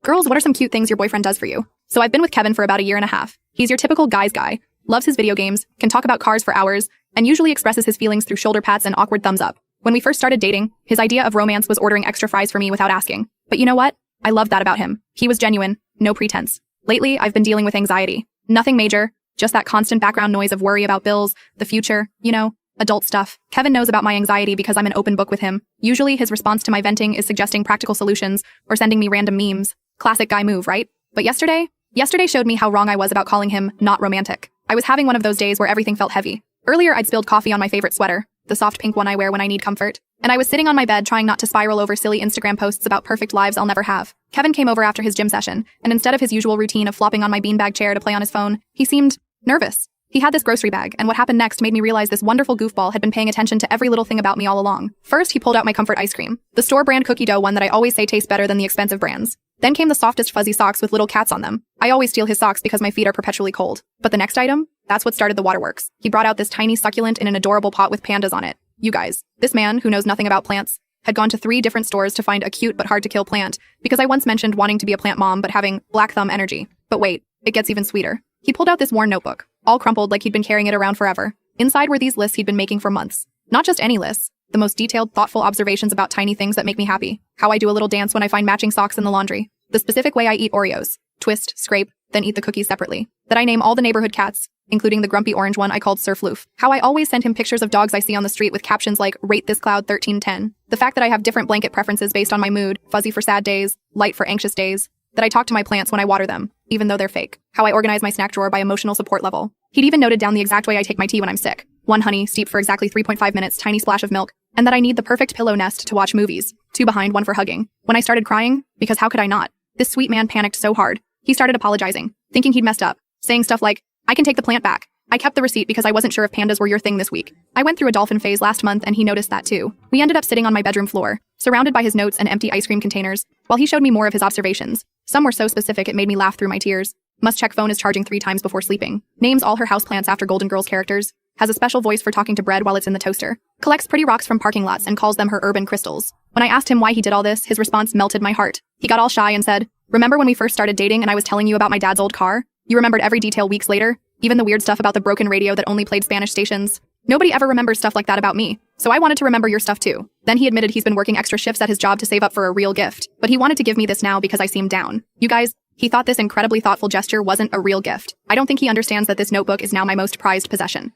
Girls, what are some cute things your boyfriend does for you? So I've been with Kevin for about a year and a half. He's your typical guy's guy, loves his video games, can talk about cars for hours, and usually expresses his feelings through shoulder pats and awkward thumbs up. When we first started dating, his idea of romance was ordering extra fries for me without asking. But you know what? I loved that about him. He was genuine, no pretense. Lately, I've been dealing with anxiety. Nothing major, just that constant background noise of worry about bills, the future, adult stuff. Kevin knows about my anxiety because I'm an open book with him. Usually, his response to my venting is suggesting practical solutions or sending me random memes. Classic guy move, right? But yesterday showed me how wrong I was about calling him not romantic. I was having one of those days where everything felt heavy. Earlier, I'd spilled coffee on my favorite sweater, the soft pink one I wear when I need comfort, and I was sitting on my bed trying not to spiral over silly Instagram posts about perfect lives I'll never have. Kevin came over after his gym session, and instead of his usual routine of flopping on my beanbag chair to play on his phone, he seemed nervous. He had this grocery bag, and what happened next made me realize this wonderful goofball had been paying attention to every little thing about me all along. First, he pulled out my comfort ice cream, the store brand cookie dough one that I always say tastes better than the expensive brands. Then came the softest fuzzy socks with little cats on them. I always steal his socks because my feet are perpetually cold. But the next item? That's what started the waterworks. He brought out this tiny succulent in an adorable pot with pandas on it. You guys, this man, who knows nothing about plants, had gone to 3 different stores to find a cute but hard-to-kill plant because I once mentioned wanting to be a plant mom but having black thumb energy. But wait, it gets even sweeter. He pulled out this worn notebook, all crumpled like he'd been carrying it around forever. Inside were these lists he'd been making for months. Not just any lists, the most detailed, thoughtful observations about tiny things that make me happy. How I do a little dance when I find matching socks in the laundry. The specific way I eat Oreos. Twist, scrape, then eat the cookies separately. That I name all the neighborhood cats, including the grumpy orange one I called Sir Floof. How I always send him pictures of dogs I see on the street with captions like, rate this cloud 1310. The fact that I have different blanket preferences based on my mood, fuzzy for sad days, light for anxious days. That I talk to my plants when I water them, even though they're fake. How I organize my snack drawer by emotional support level. He'd even noted down the exact way I take my tea when I'm sick. 1 honey, steeped for exactly 3.5 minutes, tiny splash of milk. And that I need the perfect pillow nest to watch movies. 2 behind, 1 for hugging. When I started crying, because how could I not? This sweet man panicked so hard. He started apologizing, thinking he'd messed up, saying stuff like, I can take the plant back. I kept the receipt because I wasn't sure if pandas were your thing this week. I went through a dolphin phase last month and he noticed that too. We ended up sitting on my bedroom floor, surrounded by his notes and empty ice cream containers, while he showed me more of his observations. Some were so specific it made me laugh through my tears. Must check phone is charging 3 times before sleeping. Names all her houseplants after Golden Girls characters. Has a special voice for talking to bread while it's in the toaster. Collects pretty rocks from parking lots and calls them her urban crystals. When I asked him why he did all this, his response melted my heart. He got all shy and said, remember when we first started dating and I was telling you about my dad's old car? You remembered every detail weeks later? Even the weird stuff about the broken radio that only played Spanish stations? Nobody ever remembers stuff like that about me. So I wanted to remember your stuff too. Then he admitted he's been working extra shifts at his job to save up for a real gift. But he wanted to give me this now because I seemed down. You guys, he thought this incredibly thoughtful gesture wasn't a real gift. I don't think he understands that this notebook is now my most prized possession.